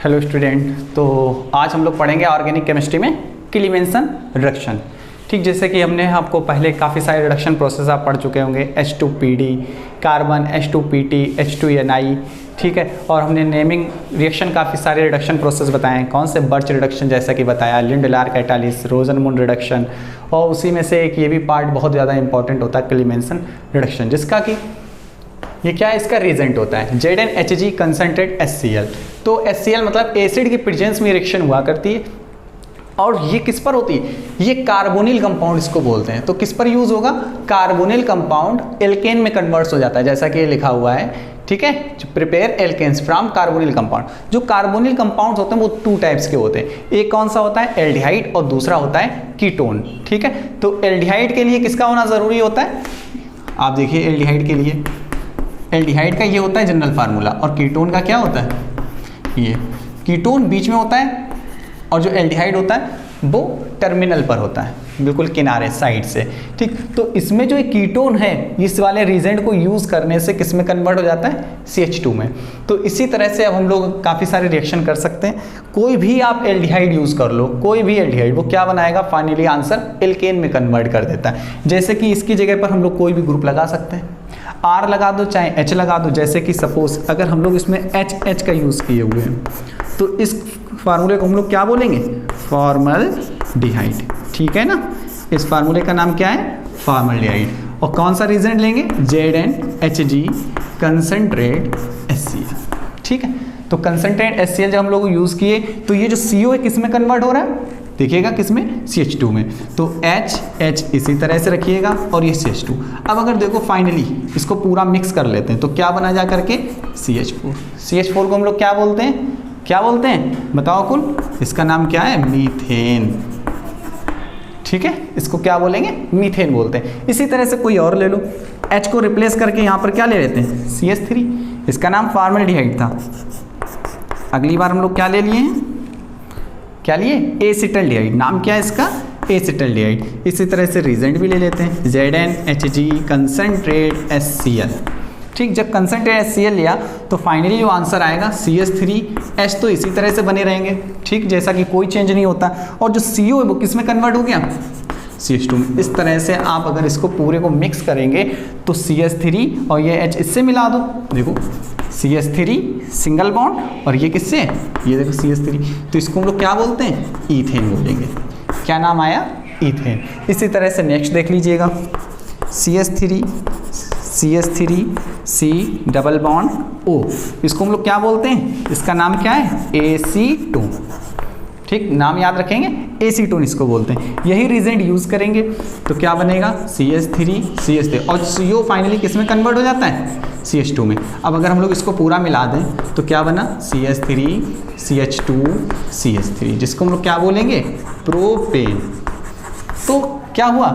Hello student. तो आज हम लोग पढ़ेंगे ऑर्गेनिक केमिस्ट्री में क्लीमेंसन रिडक्शन। ठीक, जैसे कि हमने आपको पहले काफ़ी सारे रिडक्शन प्रोसेस आप पढ़ चुके होंगे, H2PD, कार्बन, H2PT, H2Ni, ठीक है। और हमने नेमिंग रिएक्शन काफ़ी सारे रिडक्शन प्रोसेस बताए हैं। कौन से? बर्च रिडक्शन जैसा कि बताया, लिंडलार कैटालिस, रोजनमुंड रिडक्शन, और उसी में से एक ये भी पार्ट बहुत ज़्यादा इंपॉर्टेंट होता है क्लीमेंसन रिडक्शन, जिसका कि ये क्या है, इसका रिजेंट होता है ZnHg कंसनट्रेट HCl। तो HCl मतलब एसिड की प्रेजेंस में रिएक्शन हुआ करती है, और ये किस पर होती है? ये कार्बोनिल कंपाउंड इसको बोलते हैं। तो किस पर यूज होगा? कार्बोनिल कंपाउंड एल्केन में कन्वर्ट्स हो जाता है, जैसा कि ये लिखा हुआ है, ठीक है। Prepare alkanes from carbonyl compound. जो कार्बोनिल कंपाउंड्स होते हैं वो टू टाइप्स के होते हैं। एक कौन सा होता है? एल्डिहाइड, और दूसरा होता है कीटोन, ठीक है। तो एल्डिहाइड के लिए किसका होना जरूरी होता है? आप देखिए, एल्डिहाइड के लिए, एल्डिहाइड का ये होता है जनरल फार्मूला, और कीटोन का क्या होता है? ये कीटोन बीच में होता है, और जो एल्डिहाइड होता है वो टर्मिनल पर होता है, बिल्कुल किनारे साइड से, ठीक। तो इसमें जो एक कीटोन है, इस वाले रिजेंट को यूज करने से किस में कन्वर्ट हो जाता है? CH2 में। तो इसी तरह से अब हम लोग काफ़ी सारे रिएक्शन कर सकते हैं। कोई भी आप एल्डिहाइड यूज कर लो, कोई भी एल्डिहाइड, वो क्या बनाएगा? फाइनली आंसर एल्केन में कन्वर्ट कर देता है। जैसे कि इसकी जगह पर हम लोग कोई भी ग्रुप लगा सकते हैं, R लगा दो चाहे H लगा दो। जैसे कि सपोज अगर हम लोग इसमें H का यूज़ किए हुए हैं, तो इस फार्मूले को हम लोग क्या बोलेंगे? फॉर्मल्डिहाइड, ठीक है ना। इस फार्मूले का नाम क्या है? फॉर्मल्डिहाइड। और कौन सा रिजेंट लेंगे? ZnHg कंसनट्रेट HCl, ठीक है। तो कंसनट्रेट HCl जब हम लोग यूज़ किए, तो ये जो CO है किस में कन्वर्ट हो रहा है? देखिएगा किस में? CH2 में। तो H इसी तरह से रखिएगा, और ये CH2। अब अगर देखो फाइनली इसको पूरा मिक्स कर लेते हैं, तो क्या बना जा करके? CH4 को हम लोग क्या बोलते हैं? क्या बोलते हैं बताओ कुल? इसका नाम क्या है? मीथेन, ठीक है। इसको क्या बोलेंगे? मीथेन बोलते हैं। इसी तरह से कोई और ले लो, H को रिप्लेस करके यहाँ पर क्या ले लेते हैं? CH3। इसका नाम फॉर्मल्डिहाइड था। अगली बार हम लोग क्या ले लिए हैं? क्या लिए? एसिटल्डिहाइड। नाम क्या है इसका? एसिटल्डिहाइड। इसी तरह से रिजेंट भी ले लेते हैं, ZnHg कंसनट्रेट HCl, ठीक। जब कंसनट्रेट HCl लिया तो फाइनली जो आंसर आएगा CH3H, तो इसी तरह से बने रहेंगे, ठीक, जैसा कि कोई चेंज नहीं होता। और जो CO है वो किस में कन्वर्ट हो गया? CH2 में। इस तरह से आप अगर इसको पूरे को मिक्स करेंगे तो CH3 और ये H इससे मिला दो, देखो CH3 सिंगल बॉन्ड, और ये किससे? ये देखो CH3। तो इसको हम लोग क्या बोलते हैं? ईथेन बोलेंगे। क्या नाम आया? ईथेन। इसी तरह से नेक्स्ट देख लीजिएगा, CH3 C double bond O, इसको हम लोग क्या बोलते हैं? इसका नाम क्या है? AC2, ठीक। नाम याद रखेंगे, AC2 इसको बोलते हैं। यही रिजेंट यूज करेंगे तो क्या बनेगा? CH3 और CO फाइनली किस में कन्वर्ट हो जाता है? CH2 में। अब अगर हम लोग इसको पूरा मिला दें तो क्या बना? CH3 CH2 CH3, जिसको हम लोग क्या बोलेंगे? प्रोपेन। तो क्या हुआ?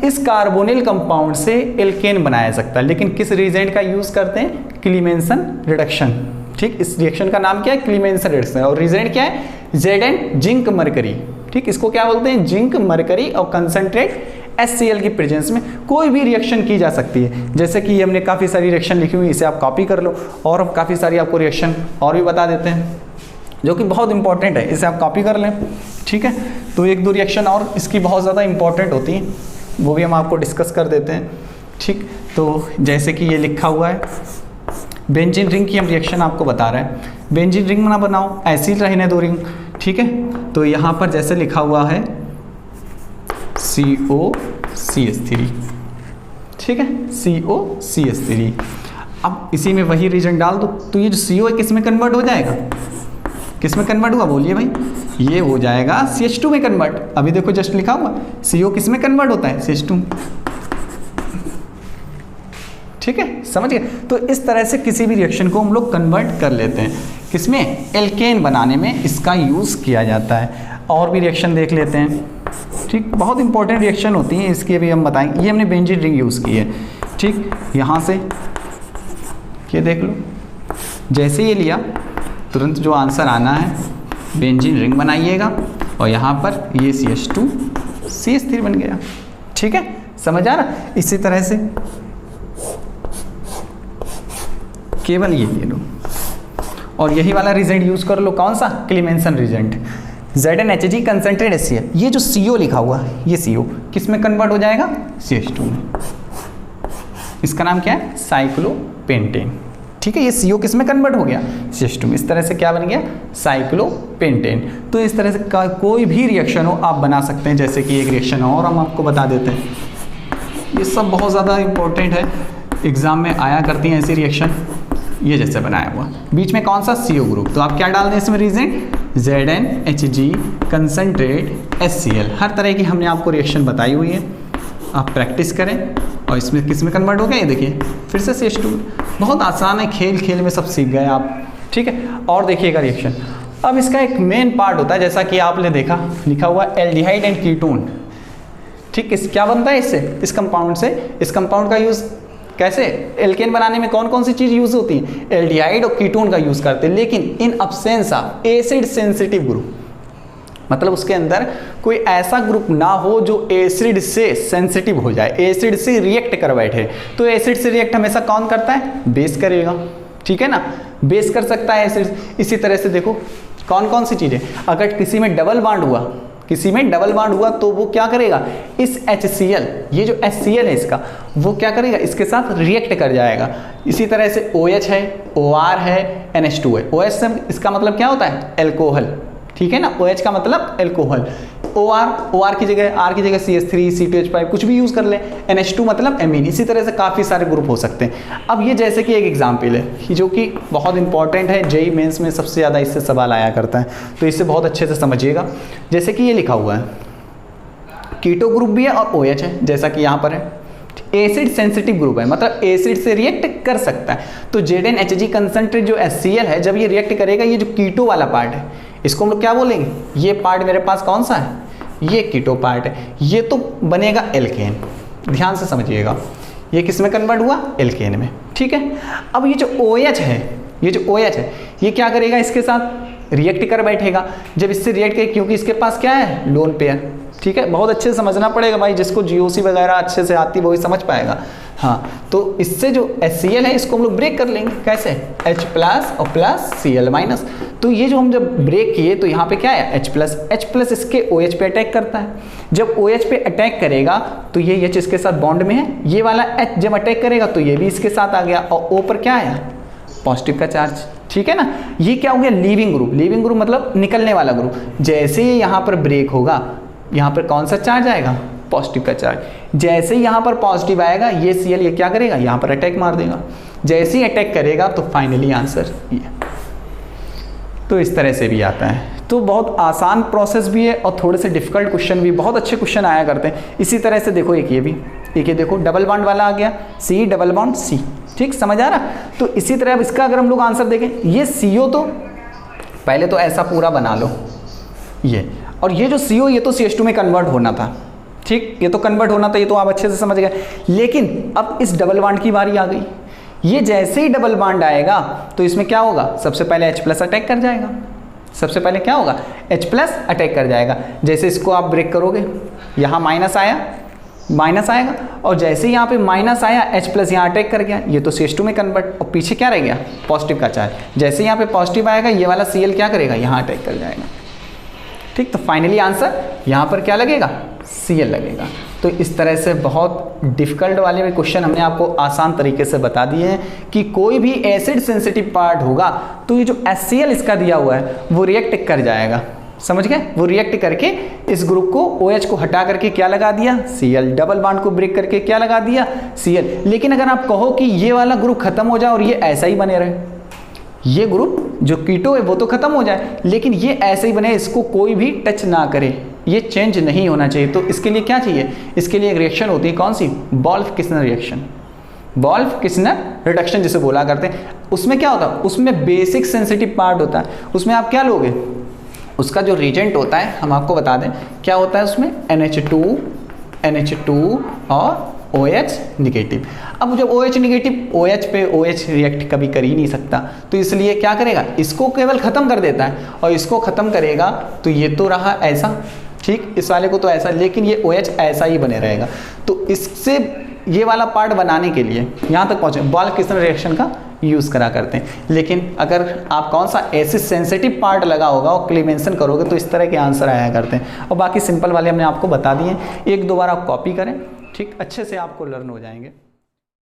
इस कार्बोनिल कंपाउंड से एल्केन बनाया सकता है, लेकिन किस रिजेंट का यूज करते हैं? क्लीमेंसन रिडक्शन, ठीक। इस रिएक्शन का नाम क्या है? क्लीमेंसन रिडक्शन। और रिजेंट क्या है? Zn जिंक मरकरी, ठीक। इसको क्या बोलते हैं? जिंक मरकरी, और कंसनट्रेट HCl की प्रेजेंस में कोई भी रिएक्शन की जा सकती है। जैसे कि हमने काफ़ी सारी रिएक्शन लिखी हुई, इसे आप कॉपी कर लो, और हम काफ़ी सारी आपको रिएक्शन और भी बता देते हैं जो कि बहुत इंपॉर्टेंट है, इसे आप कॉपी कर लें, ठीक है। तो एक दो रिएक्शन और इसकी बहुत ज़्यादा इंपॉर्टेंट होती हैं, वो भी हम आपको डिस्कस कर देते हैं, ठीक। तो जैसे कि ये लिखा हुआ है, बेंजीन रिंग की हम रिएक्शन आपको बता रहे हैं। बेंजीन रिंग ना बनाओ, ऐसी ही रहने दो रिंग, ठीक है। तो यहाँ पर जैसे लिखा हुआ है COCH3, ठीक है, COCH3। अब इसी में वही रीजन डाल दो, तो ये जो CO है किस में कन्वर्ट हो जाएगा? किस में कन्वर्ट हुआ? बोलिए भाई। ये हो जाएगा CH2 में कन्वर्ट। अभी देखो जस्ट लिखा हुआ, CO किस में कन्वर्ट होता है? CH2, ठीक है, समझ गए। तो इस तरह से किसी भी रिएक्शन को हम लोग कन्वर्ट कर लेते हैं, किसमें? एल्केन बनाने में इसका यूज़ किया जाता है। और भी रिएक्शन देख लेते हैं, ठीक। बहुत इंपॉर्टेंट रिएक्शन होती हैं, इसके भी हम बताएंगे। ये हमने बेंजीन रिंग यूज़ की है, ठीक। यहाँ से ये देख लो, जैसे ये लिया तुरंत जो आंसर आना है, बेंजीन रिंग बनाइएगा, और यहाँ पर ये CH2 CH3 बन गया, ठीक है, समझ आ रहा? इसी तरह से केवल ये ले लो, और यही वाला रिजेंट यूज़ कर लो, कौन सा, क्लीमेंसन रिजेंट। ZnHg कंसनट्रेट HCl, ये जो CO लिखा हुआ है, ये CO किस में कन्वर्ट हो जाएगा, CH2 में। इसका नाम क्या है, साइक्लोपेंटेन। ठीक है, ये CO किस में कन्वर्ट हो गया, CH2 में। इस तरह से क्या बन गया, साइक्लोपेंटेन। तो इस तरह से कोई भी रिएक्शन हो आप बना सकते हैं। जैसे कि एक रिएक्शन और हम आपको बता देते हैं, ये सब बहुत ज़्यादा इंपॉर्टेंट है, एग्जाम में आया करती हैं ऐसी रिएक्शन। ये जैसे बनाया हुआ, बीच में कौन सा, CO ग्रुप, तो आप क्या डाल दें इसमें रिजेंट, ZnHg कंसनट्रेट HCl। हर तरह की हमने आपको रिएक्शन बताई हुई है, आप प्रैक्टिस करें। और इसमें किस में कन्वर्ट हो गया, ये देखिए फिर से CH2। बहुत आसान है, खेल खेल में सब सीख गए आप। ठीक है, और देखिएगा रिएक्शन। अब इसका एक मेन पार्ट होता है, जैसा कि आपने देखा लिखा हुआ एल्डिहाइड एंड कीटोन। ठीक, इस क्या बनता है इससे, इस कंपाउंड से। इस कंपाउंड का यूज़ कैसे, एल्केन बनाने में कौन कौन सी चीज़ यूज़ होती है, एल्डिहाइड और कीटोन का यूज़ करते हैं। लेकिन इन absence of acid sensitive group, मतलब उसके अंदर कोई ऐसा ग्रुप ना हो जो एसिड से सेंसिटिव हो जाए, एसिड से रिएक्ट कर बैठे। तो एसिड से रिएक्ट हमेशा कौन करता है, बेस करेगा। ठीक है ना, बेस कर सकता है एसिड। इसी तरह से देखो कौन कौन सी चीज़ें, अगर किसी में डबल बॉन्ड हुआ, किसी में डबल बॉन्ड हुआ तो वो क्या करेगा, इस HCl, ये जो HCl है इसका, वो क्या करेगा, इसके साथ रिएक्ट कर जाएगा। इसी तरह से OH है, OR है, NH2 है। OH से इसका मतलब क्या होता है, एल्कोहल। ठीक है ना, OH का मतलब एल्कोहल। OR की जगह R की जगह CH3 C2H5 कुछ भी यूज़ कर ले। NH2 मतलब एमीन। इसी तरह से काफ़ी सारे ग्रुप हो सकते हैं। अब ये जैसे कि एक एग्जाम्पल है जो कि बहुत इंपॉर्टेंट है, JEE मेंस में सबसे ज़्यादा इससे सवाल आया करता है, तो इसे बहुत अच्छे से समझिएगा। जैसे कि ये लिखा हुआ है, कीटो ग्रुप भी है और OH है, जैसा कि यहाँ पर है। एसिड सेंसिटिव ग्रुप है, मतलब एसिड से रिएक्ट कर सकता है। तो ZnHg कंसनट्रेट जो HCl है, जब ये रिएक्ट करेगा, ये जो कीटो वाला पार्ट है, इसको हम लोग क्या बोलेंगे, ये पार्ट मेरे पास कौन सा है, ये कीटो पार्ट है, ये तो बनेगा एल्केन। ध्यान से समझिएगा, ये किस में कन्वर्ट हुआ, एल्केन में। ठीक है, अब ये जो OH है, ये जो OH है, ये क्या करेगा, इसके साथ रिएक्ट कर बैठेगा। जब इससे रिएक्ट करे, क्योंकि इसके पास क्या है, लोन पेयर। ठीक है, बहुत अच्छे से समझना पड़ेगा भाई, जिसको GOC वगैरह अच्छे से आती है वही समझ पाएगा। हाँ, तो इससे जो HCl है इसको हम लोग ब्रेक कर लेंगे। कैसे, H प्लस और प्लस Cl माइनस। तो ये जो हम जब ब्रेक किए तो यहाँ पे क्या है, H प्लस इसके OH पे अटैक करता है। जब OH पे अटैक करेगा तो ये H इसके साथ बॉन्ड में है, ये वाला H जब अटैक करेगा तो ये भी इसके साथ आ गया, और O पर क्या आया, पॉजिटिव का चार्ज। ठीक है ना, ये क्या हो गया, लीविंग ग्रुप। लीविंग ग्रुप मतलब निकलने वाला ग्रुप। जैसे ही यहाँ पर ब्रेक होगा, यहाँ पर कौन सा चार्ज आएगा, पॉजिटिव का चार्ज। जैसे ही यहाँ पर पॉजिटिव आएगा, ये Cl ये क्या करेगा, यहाँ पर अटैक मार देगा। जैसे ही अटैक करेगा तो फाइनली आंसर ये। तो इस तरह से भी आता है। तो बहुत आसान प्रोसेस भी है और थोड़े से डिफिकल्ट क्वेश्चन भी, बहुत अच्छे क्वेश्चन आया करते हैं। इसी तरह से देखो एक ये भी, एक ये देखो डबल बॉन्ड वाला आ गया, C डबल बॉन्ड C। ठीक, समझ आ रहा। तो इसी तरह अब इसका अगर हम लोग आंसर देखें, ये CO तो पहले तो ऐसा पूरा बना लो ये, और ये जो CO ये तो CH2 में कन्वर्ट होना था। ठीक, ये तो कन्वर्ट होना था, ये तो आप अच्छे से समझ गए। लेकिन अब इस डबल बॉन्ड की बारी आ गई। ये जैसे ही डबल बॉन्ड आएगा तो इसमें क्या होगा, सबसे पहले H प्लस अटैक कर जाएगा। सबसे पहले क्या होगा, H प्लस अटैक कर जाएगा। जैसे इसको आप ब्रेक करोगे, यहाँ माइनस आया, माइनस आएगा, और जैसे ही यहाँ पे माइनस आया, H प्लस यहाँ अटैक कर गया, ये तो CH2 में कन्वर्ट, और पीछे क्या रह गया, पॉजिटिव का चार्ज। जैसे यहाँ पे पॉजिटिव आएगा, ये वाला Cl क्या करेगा, यहाँ अटैक कर जाएगा। ठीक, तो फाइनली आंसर यहाँ पर क्या लगेगा, Cl लगेगा। तो इस तरह से बहुत डिफिकल्ट वाले भी क्वेश्चन हमने आपको आसान तरीके से बता दिए हैं कि कोई भी एसिड सेंसिटिव पार्ट होगा तो ये जो HCl इसका दिया हुआ है वो रिएक्ट कर जाएगा। समझ गए, वो रिएक्ट करके इस ग्रुप को OH को हटा करके क्या लगा दिया, Cl। डबल बॉन्ड को ब्रेक करके क्या लगा दिया, Cl। लेकिन अगर आप कहो कि ये वाला ग्रुप खत्म हो जाए और ये ऐसा ही बने रहे, ये ग्रुप जो कीटो है वो तो खत्म हो जाए, लेकिन ये ऐसे ही बने, इसको कोई भी टच ना करे, ये चेंज नहीं होना चाहिए। तो इसके लिए क्या चाहिए, इसके लिए एक रिएक्शन होती है, कौन सी, वोल्फ-किस्नर रिएक्शन। वोल्फ-किस्नर रिडक्शन जिसे बोला करते हैं। उसमें क्या होता है, उसमें बेसिक सेंसिटिव पार्ट होता है। उसमें आप क्या लोगे, उसका जो रिएजेंट होता है हम आपको बता दें क्या होता है, उसमें NH2 और OH निगेटिव। अब जब OH निगेटिव, OH पे OH रिएक्ट कभी कर ही नहीं सकता, तो इसलिए क्या करेगा, इसको केवल ख़त्म कर देता है, और इसको ख़त्म करेगा तो ये तो रहा ऐसा, ठीक, इस वाले को तो ऐसा, लेकिन ये OH ऐसा ही बने रहेगा। तो इससे ये वाला पार्ट बनाने के लिए यहाँ तक पहुँचे, वोल्फ-किस्नर रिएक्शन का यूज़ करा करते हैं। लेकिन अगर आप कौन सा ऐसे सेंसिटिव पार्ट लगा होगा और क्लीमेंसन करोगे तो इस तरह के आंसर आया करते हैं। और बाकी सिंपल वाले हमने आपको बता दिए, एक दो बार आप कॉपी करें, ठीक, अच्छे से आपको लर्न हो जाएंगे।